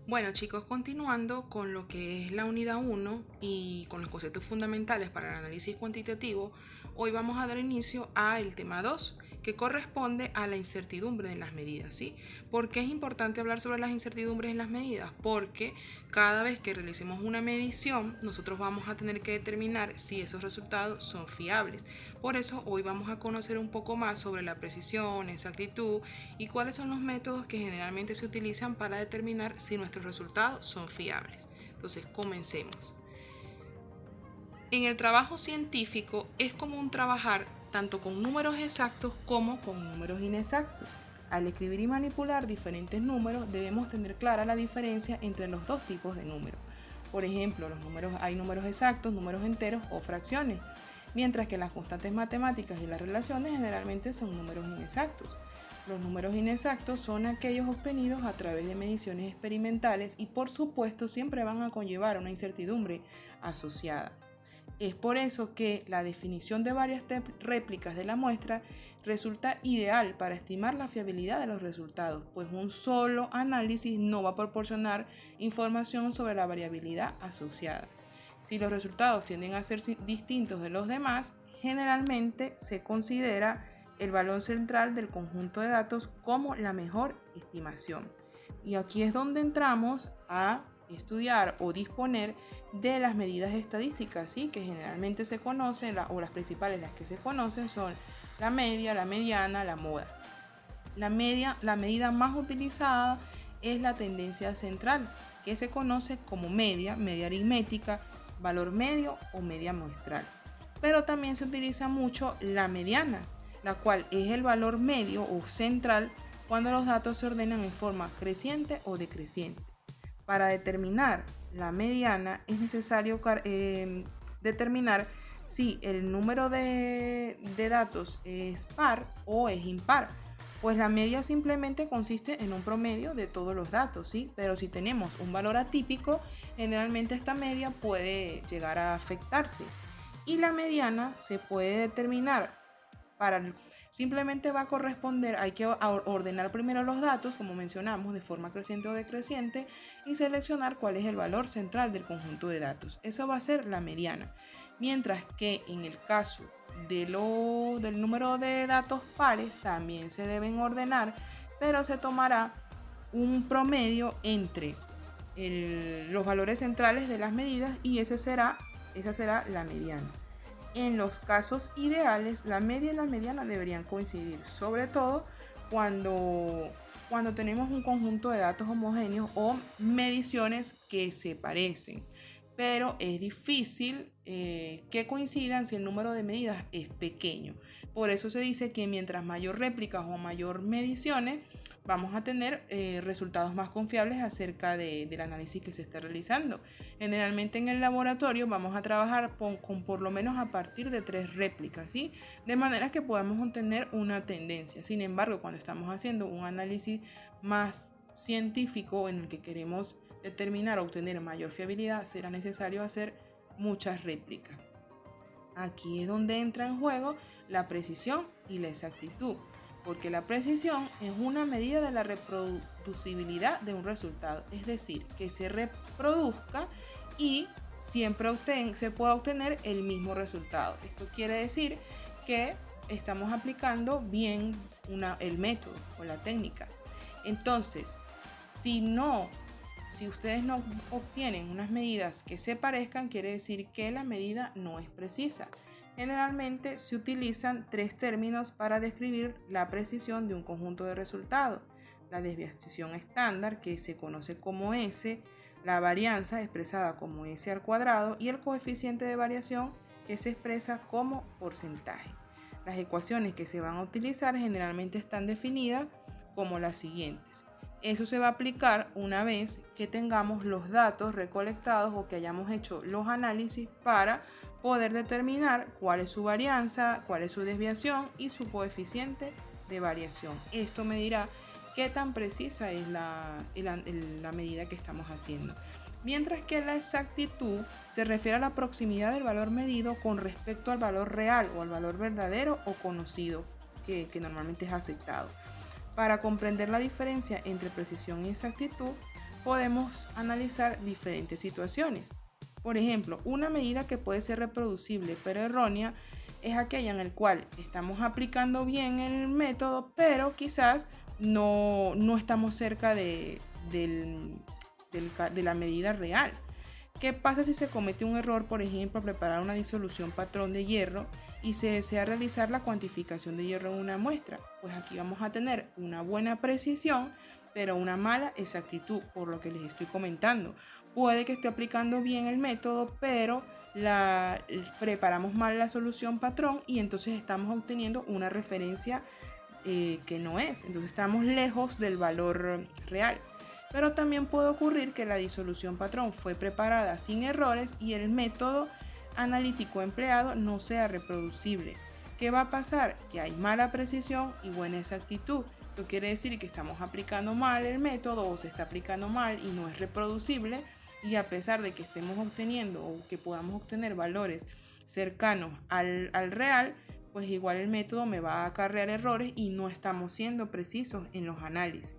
Bueno chicos, continuando con lo que es la unidad 1 y con los conceptos fundamentales para el análisis cuantitativo, hoy vamos a dar inicio al tema 2, que corresponde a la incertidumbre en las medidas, ¿sí? ¿Por qué es importante hablar sobre las incertidumbres en las medidas? Porque cada vez que realicemos una medición, nosotros vamos a tener que determinar si esos resultados son fiables. Por eso hoy vamos a conocer un poco más sobre la precisión, exactitud y cuáles son los métodos que generalmente se utilizan para determinar si nuestros resultados son fiables. Entonces, comencemos. En el trabajo científico es común trabajar tanto con números exactos como con números inexactos. Al escribir y manipular diferentes números debemos tener clara la diferencia entre los dos tipos de números. Por ejemplo, hay números exactos, números enteros o fracciones, mientras que las constantes matemáticas y las relaciones generalmente son números inexactos. Los números inexactos son aquellos obtenidos a través de mediciones experimentales y por supuesto siempre van a conllevar una incertidumbre asociada. Es por eso que la definición de varias réplicas de la muestra resulta ideal para estimar la fiabilidad de los resultados, pues un solo análisis no va a proporcionar información sobre la variabilidad asociada. Si los resultados tienden a ser distintos de los demás, generalmente se considera el valor central del conjunto de datos como la mejor estimación. Y aquí es donde entramos a estudiar o disponer de las medidas estadísticas, ¿sí? Que generalmente se conocen, o las principales, las que se conocen son la media, la mediana, la moda. La medida más utilizada es la tendencia central, que se conoce como media aritmética, valor medio o media muestral. Pero también se utiliza mucho la mediana, la cual es el valor medio o central cuando los datos se ordenan en forma creciente o decreciente. Para determinar la mediana es necesario determinar si el número de datos es par o es impar, pues la media simplemente consiste en un promedio de todos los datos, ¿sí? Pero si tenemos un valor atípico, generalmente esta media puede llegar a afectarse. Y la mediana se puede determinar simplemente va a corresponder, hay que ordenar primero los datos, como mencionamos, de forma creciente o decreciente y seleccionar cuál es el valor central del conjunto de datos. Eso va a ser la mediana. Mientras que en el caso del número de datos pares también se deben ordenar, pero se tomará un promedio entre los valores centrales de las medidas y esa será la mediana. En los casos ideales, la media y la mediana deberían coincidir, sobre todo cuando tenemos un conjunto de datos homogéneos o mediciones que se parecen. Pero es difícil que coincidan si el número de medidas es pequeño. Por eso se dice que mientras mayor réplicas o mayor mediciones, vamos a tener resultados más confiables acerca del análisis que se está realizando. Generalmente en el laboratorio vamos a trabajar con por lo menos a partir de 3 réplicas, ¿sí? De manera que podamos obtener una tendencia. Sin embargo, cuando estamos haciendo un análisis más científico en el que queremos determinar o obtener mayor fiabilidad, será necesario hacer muchas réplicas. Aquí es donde entra en juego la precisión y la exactitud, porque la precisión es una medida de la reproducibilidad de un resultado, es decir, que se reproduzca y siempre se pueda obtener el mismo resultado. Esto quiere decir que estamos aplicando bien el método o la técnica. Entonces, si ustedes no obtienen unas medidas que se parezcan, quiere decir que la medida no es precisa. Generalmente se utilizan 3 términos para describir la precisión de un conjunto de resultados: la desviación estándar, que se conoce como S, la varianza expresada como S al cuadrado y el coeficiente de variación, que se expresa como porcentaje. Las ecuaciones que se van a utilizar generalmente están definidas como las siguientes. Eso se va a aplicar una vez que tengamos los datos recolectados o que hayamos hecho los análisis para poder determinar cuál es su varianza, cuál es su desviación y su coeficiente de variación. Esto me dirá qué tan precisa es la medida que estamos haciendo. Mientras que la exactitud se refiere a la proximidad del valor medido con respecto al valor real o al valor verdadero o conocido, que normalmente es aceptado. Para comprender la diferencia entre precisión y exactitud, podemos analizar diferentes situaciones. Por ejemplo, una medida que puede ser reproducible pero errónea es aquella en la cual estamos aplicando bien el método, pero quizás no estamos cerca de la medida real. ¿Qué pasa si se comete un error, por ejemplo, preparar una disolución patrón de hierro y se desea realizar la cuantificación de hierro en una muestra? Pues aquí vamos a tener una buena precisión, pero una mala exactitud, por lo que les estoy comentando. Puede que esté aplicando bien el método, pero preparamos mal la solución patrón y entonces estamos obteniendo una referencia que no es. Entonces estamos lejos del valor real. Pero también puede ocurrir que la disolución patrón fue preparada sin errores y el método analítico empleado no sea reproducible. ¿Qué va a pasar? Que hay mala precisión y buena exactitud. Esto quiere decir que estamos aplicando mal el método o se está aplicando mal y no es reproducible, y a pesar de que estemos obteniendo o que podamos obtener valores cercanos al real, pues igual el método me va a acarrear errores y no estamos siendo precisos en los análisis.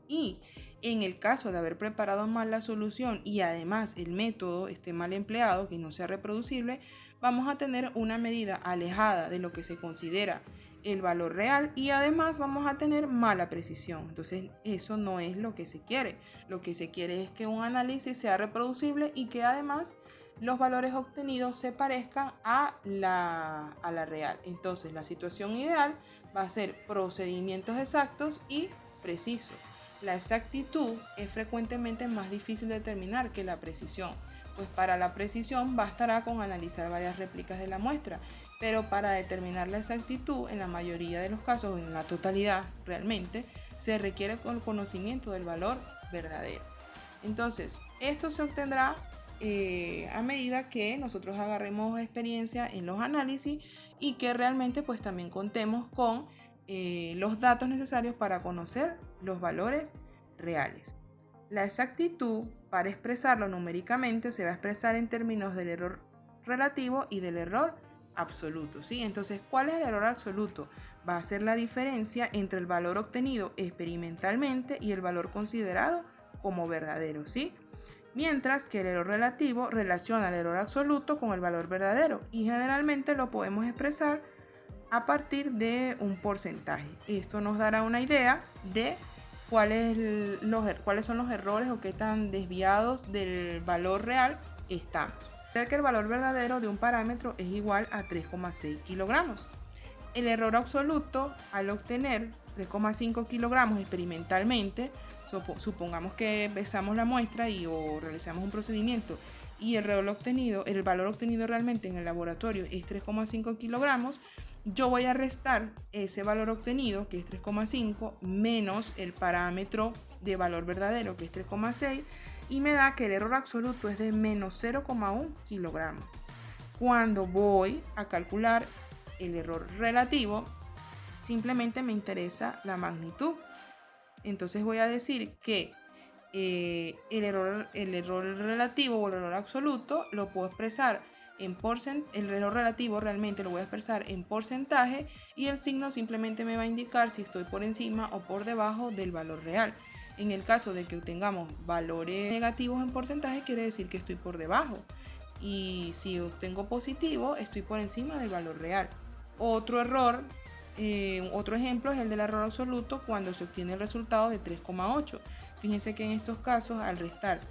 Y en el caso de haber preparado mal la solución y además el método esté mal empleado, que no sea reproducible, vamos a tener una medida alejada de lo que se considera el valor real y además vamos a tener mala precisión. Entonces eso no es lo que se quiere. Lo que se quiere es que un análisis sea reproducible y que además los valores obtenidos se parezcan a la real. Entonces la situación ideal va a ser procedimientos exactos y precisos. La exactitud es frecuentemente más difícil de determinar que la precisión, pues para la precisión bastará con analizar varias réplicas de la muestra, pero para determinar la exactitud, en la mayoría de los casos, en la totalidad realmente, se requiere el conocimiento del valor verdadero. Entonces, esto se obtendrá a medida que nosotros agarremos experiencia en los análisis y que realmente pues también contemos con los datos necesarios para conocer los valores reales. La exactitud, para expresarlo numéricamente, se va a expresar en términos del error relativo y del error absoluto, ¿sí? Entonces, ¿cuál es el error absoluto? Va a ser la diferencia entre el valor obtenido experimentalmente y el valor considerado como verdadero, ¿sí? Mientras que el error relativo relaciona el error absoluto con el valor verdadero y generalmente lo podemos expresar a partir de un porcentaje. Esto nos dará una idea de cuáles son los errores o qué tan desviados del valor real estamos. Que el valor verdadero de un parámetro es igual a 3,6 kilogramos. El error absoluto al obtener 3,5 kilogramos experimentalmente, supongamos que pesamos la muestra o realizamos un procedimiento y el valor obtenido realmente en el laboratorio es 3,5 kilogramos, yo voy a restar ese valor obtenido, que es 3,5, menos el parámetro de valor verdadero, que es 3,6, y me da que el error absoluto es de menos 0,1 kilogramos. Cuando voy a calcular el error relativo, simplemente me interesa la magnitud. Entonces voy a decir que el error relativo o el error absoluto lo puedo expresar el error relativo realmente lo voy a expresar en porcentaje y el signo simplemente me va a indicar si estoy por encima o por debajo del valor real. En el caso de que obtengamos valores negativos en porcentaje, quiere decir que estoy por debajo. Y si obtengo positivo, estoy por encima del valor real. Otro ejemplo es el del error absoluto cuando se obtiene el resultado de 3,8. Fíjense que en estos casos, al restar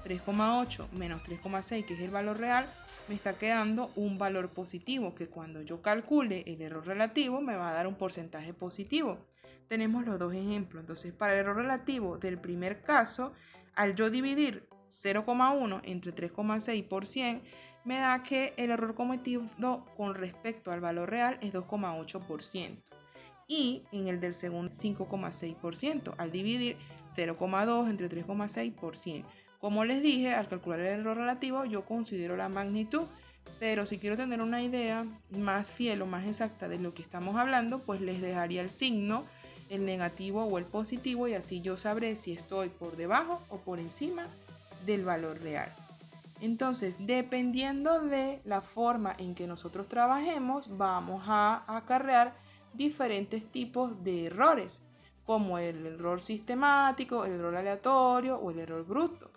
3,8 menos 3,6, que es el valor real, me está quedando un valor positivo, que cuando yo calcule el error relativo me va a dar un porcentaje positivo. Tenemos los dos ejemplos. Entonces, para el error relativo del primer caso, al yo dividir 0,1 entre 3,6 por 100, me da que el error cometido con respecto al valor real es 2,8%. Y en el del segundo, 5,6%, al dividir 0,2 entre 3,6 por 100. Como les dije, al calcular el error relativo yo considero la magnitud, pero si quiero tener una idea más fiel o más exacta de lo que estamos hablando, pues les dejaría el signo, el negativo o el positivo, y así yo sabré si estoy por debajo o por encima del valor real. Entonces, dependiendo de la forma en que nosotros trabajemos, vamos a acarrear diferentes tipos de errores. como el error sistemático, el error aleatorio o el error bruto.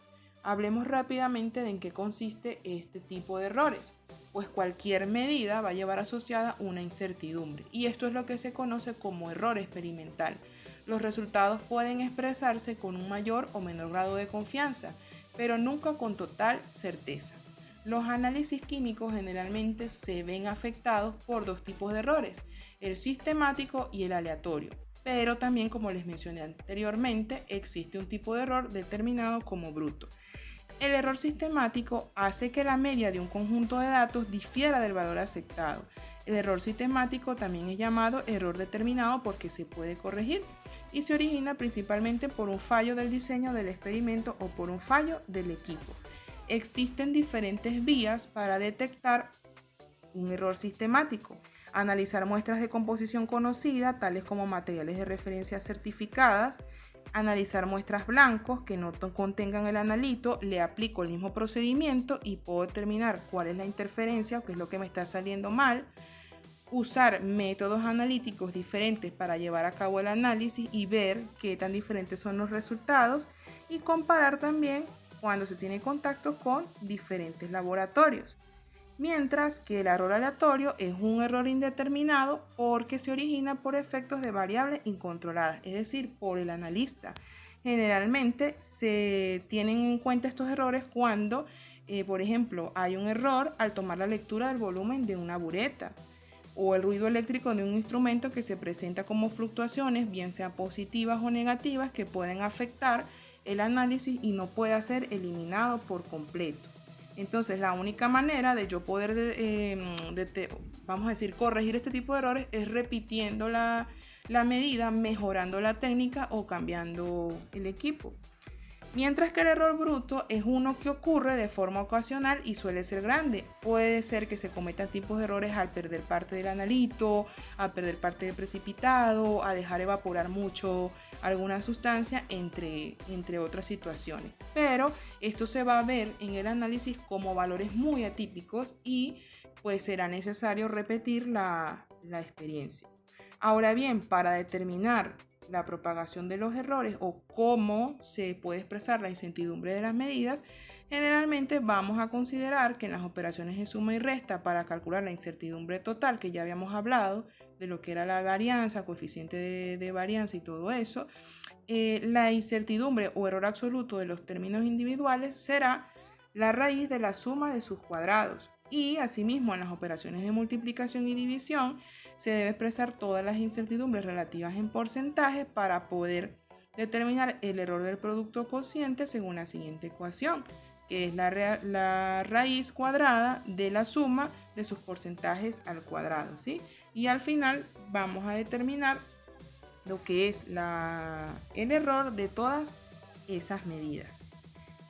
Hablemos rápidamente de en qué consiste este tipo de errores. Pues cualquier medida va a llevar asociada una incertidumbre, y esto es lo que se conoce como error experimental. Los resultados pueden expresarse con un mayor o menor grado de confianza, pero nunca con total certeza. Los análisis químicos generalmente se ven afectados por dos tipos de errores, el sistemático y el aleatorio. Pero también, como les mencioné anteriormente, existe un tipo de error determinado como bruto. El error sistemático hace que la media de un conjunto de datos difiera del valor aceptado. El error sistemático también es llamado error determinado porque se puede corregir y se origina principalmente por un fallo del diseño del experimento o por un fallo del equipo. Existen diferentes vías para detectar un error sistemático. Analizar muestras de composición conocida, tales como materiales de referencia certificadas. Analizar muestras blancos que no contengan el analito, le aplico el mismo procedimiento y puedo determinar cuál es la interferencia o qué es lo que me está saliendo mal. Usar métodos analíticos diferentes para llevar a cabo el análisis y ver qué tan diferentes son los resultados, y comparar también cuando se tiene contacto con diferentes laboratorios. Mientras que el error aleatorio es un error indeterminado porque se origina por efectos de variables incontroladas, es decir, por el analista. Generalmente se tienen en cuenta estos errores cuando, por ejemplo, hay un error al tomar la lectura del volumen de una bureta, o el ruido eléctrico de un instrumento que se presenta como fluctuaciones, bien sean positivas o negativas, que pueden afectar el análisis y no puede ser eliminado por completo. Entonces, la única manera de yo poder, vamos a decir, corregir este tipo de errores es repitiendo la medida, mejorando la técnica o cambiando el equipo. Mientras que el error bruto es uno que ocurre de forma ocasional y suele ser grande. Puede ser que se cometan tipos de errores al perder parte del analito, a perder parte del precipitado, a dejar evaporar mucho alguna sustancia, entre otras situaciones. Pero esto se va a ver en el análisis como valores muy atípicos y pues será necesario repetir la experiencia. Ahora bien, para determinar la propagación de los errores o cómo se puede expresar la incertidumbre de las medidas, generalmente vamos a considerar que en las operaciones de suma y resta para calcular la incertidumbre total, que ya habíamos hablado de lo que era la varianza, coeficiente de varianza y todo eso, la incertidumbre o error absoluto de los términos individuales será la raíz de la suma de sus cuadrados. Y asimismo, en las operaciones de multiplicación y división se debe expresar todas las incertidumbres relativas en porcentaje para poder determinar el error del producto cociente según la siguiente ecuación, que es la raíz cuadrada de la suma de sus porcentajes al cuadrado, ¿sí? Y al final vamos a determinar lo que es el error de todas esas medidas.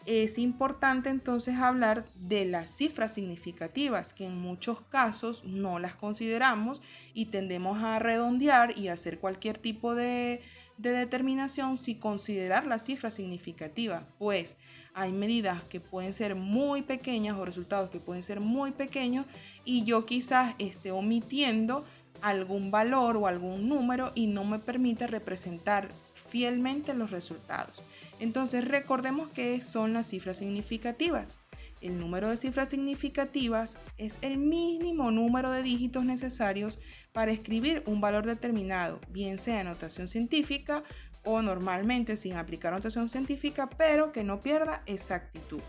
Es importante entonces hablar de las cifras significativas, que en muchos casos no las consideramos y tendemos a redondear y hacer cualquier tipo de determinación sin considerar la cifra significativa, pues hay medidas que pueden ser muy pequeñas o resultados que pueden ser muy pequeños y yo quizás esté omitiendo algún valor o algún número y no me permite representar fielmente los resultados. Entonces recordemos qué son las cifras significativas. El número de cifras significativas es el mínimo número de dígitos necesarios para escribir un valor determinado, bien sea en notación científica o normalmente sin aplicar notación científica, pero que no pierda exactitud.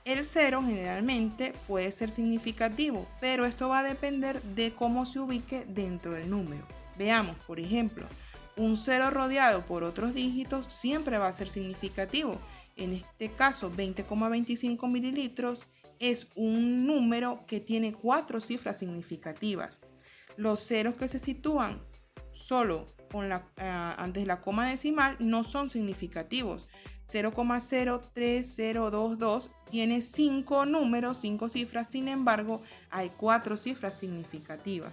El 0 generalmente puede ser significativo, pero esto va a depender de cómo se ubique dentro del número. Veamos, por ejemplo, un 0 rodeado por otros dígitos siempre va a ser significativo. En este caso, 20,25 mililitros es un número que tiene 4 cifras significativas. Los ceros que se sitúan solo antes de la coma decimal no son significativos. 0,03022 tiene 5 números, 5 cifras, sin embargo, hay 4 cifras significativas.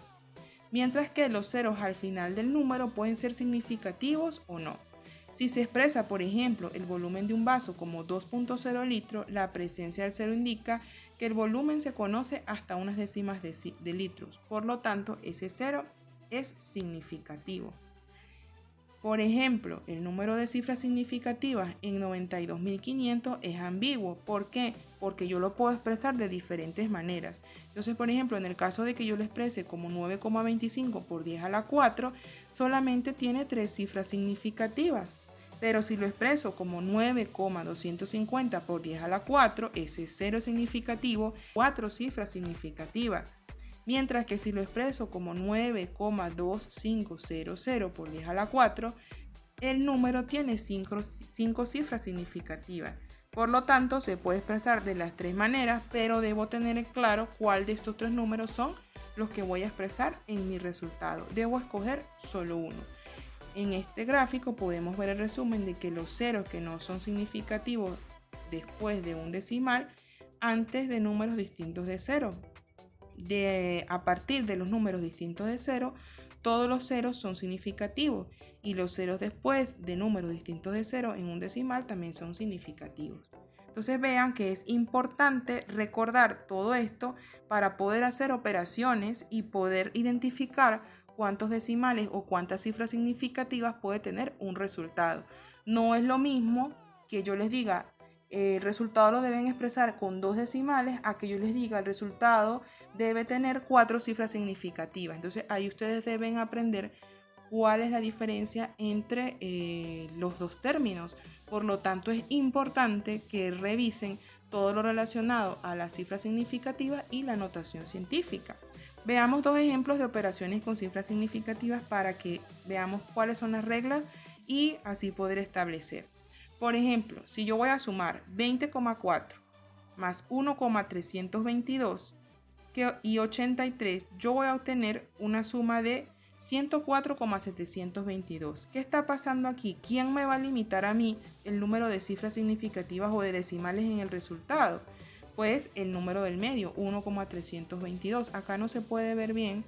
Mientras que los ceros al final del número pueden ser significativos o no. Si se expresa, por ejemplo, el volumen de un vaso como 2.0 litros, la presencia del cero indica que el volumen se conoce hasta unas décimas de litros. Por lo tanto, ese cero es significativo. Por ejemplo, el número de cifras significativas en 92.500 es ambiguo. ¿Por qué? Porque yo lo puedo expresar de diferentes maneras. Entonces, por ejemplo, en el caso de que yo lo exprese como 9,25 por 10 a la 4, solamente tiene 3 cifras significativas. Pero si lo expreso como 9,250 por 10 a la 4, ese es 0 significativo, 4 cifras significativas. Mientras que si lo expreso como 9,2500 por 10 a la 4, el número tiene 5 cifras significativas. Por lo tanto, se puede expresar de las 3 maneras, pero debo tener en claro cuál de estos 3 números son los que voy a expresar en mi resultado. Debo escoger solo uno. En este gráfico podemos ver el resumen de que los ceros que no son significativos después de un decimal, antes de números distintos de 0. A partir de los números distintos de 0, todos los ceros son significativos y los ceros después de números distintos de 0 en un decimal también son significativos. Entonces vean que es importante recordar todo esto para poder hacer operaciones y poder identificar cuántos decimales o cuántas cifras significativas puede tener un resultado. No es lo mismo que yo les diga el resultado lo deben expresar con 2 decimales a que yo les diga el resultado debe tener 4 cifras significativas. Entonces ahí ustedes deben aprender cuál es la diferencia entre los dos términos. Por lo tanto, es importante que revisen todo lo relacionado a las cifras significativas y la notación científica. Veamos 2 ejemplos de operaciones con cifras significativas para que veamos cuáles son las reglas y así poder establecer. Por ejemplo, si yo voy a sumar 20,4 más 1,322 y 83, yo voy a obtener una suma de 104,722. ¿Qué está pasando aquí? ¿Quién me va a limitar a mí el número de cifras significativas o de decimales en el resultado? Pues el número del medio, 1,322. Acá no se puede ver bien,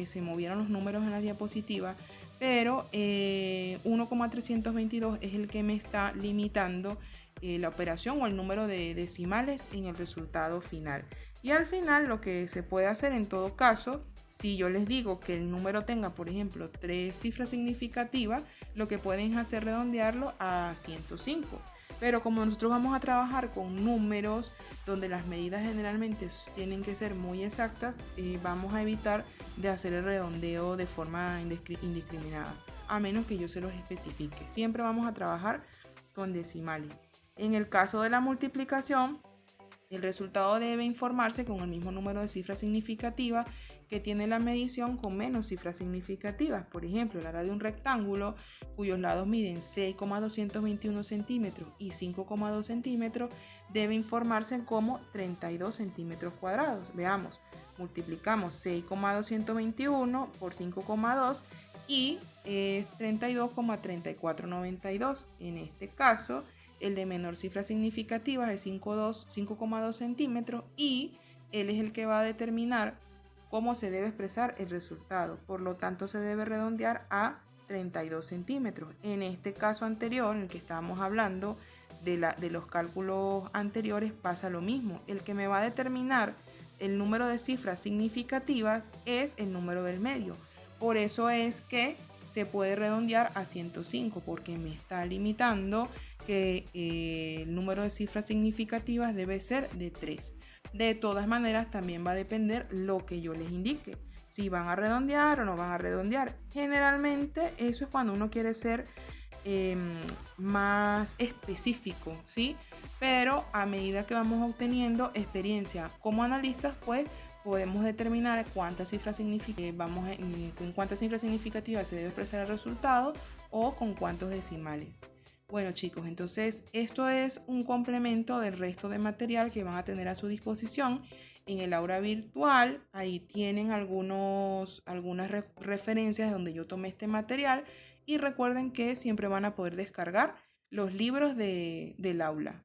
se movieron los números en la diapositiva, pero 1,322 es el que me está limitando la operación o el número de decimales en el resultado final. Y al final lo que se puede hacer en todo caso, si yo les digo que el número tenga, por ejemplo, 3 cifras significativas, lo que pueden hacer es redondearlo a 105. Pero como nosotros vamos a trabajar con números donde las medidas generalmente tienen que ser muy exactas, vamos a evitar de hacer el redondeo de forma indiscriminada, a menos que yo se los especifique. Siempre vamos a trabajar con decimales. En el caso de la multiplicación, el resultado debe informarse con el mismo número de cifras significativas que tiene la medición con menos cifras significativas. Por ejemplo, el área de un rectángulo cuyos lados miden 6,221 centímetros y 5,2 centímetros debe informarse como 32 centímetros cuadrados. Veamos, multiplicamos 6,221 por 5,2 y es 32,3492. En este caso, el de menor cifra significativa es 5,2 centímetros y él es el que va a determinar cómo se debe expresar el resultado. Por lo tanto, se debe redondear a 32 centímetros. En este caso anterior, en el que estábamos hablando de los cálculos anteriores, pasa lo mismo. El que me va a determinar el número de cifras significativas es el número del medio. Por eso es que se puede redondear a 105, porque me está limitando que el número de cifras significativas debe ser de 3. De todas maneras, también va a depender lo que yo les indique, si van a redondear o no van a redondear. Generalmente eso es cuando uno quiere ser más específico, ¿sí? Pero a medida que vamos obteniendo experiencia como analistas, pues podemos determinar con cuántas cifras significativas se debe expresar el resultado o con cuántos decimales. Bueno chicos, entonces esto es un complemento del resto de material que van a tener a su disposición en el aula virtual. Ahí tienen algunas referencias de donde yo tomé este material y recuerden que siempre van a poder descargar los libros del aula.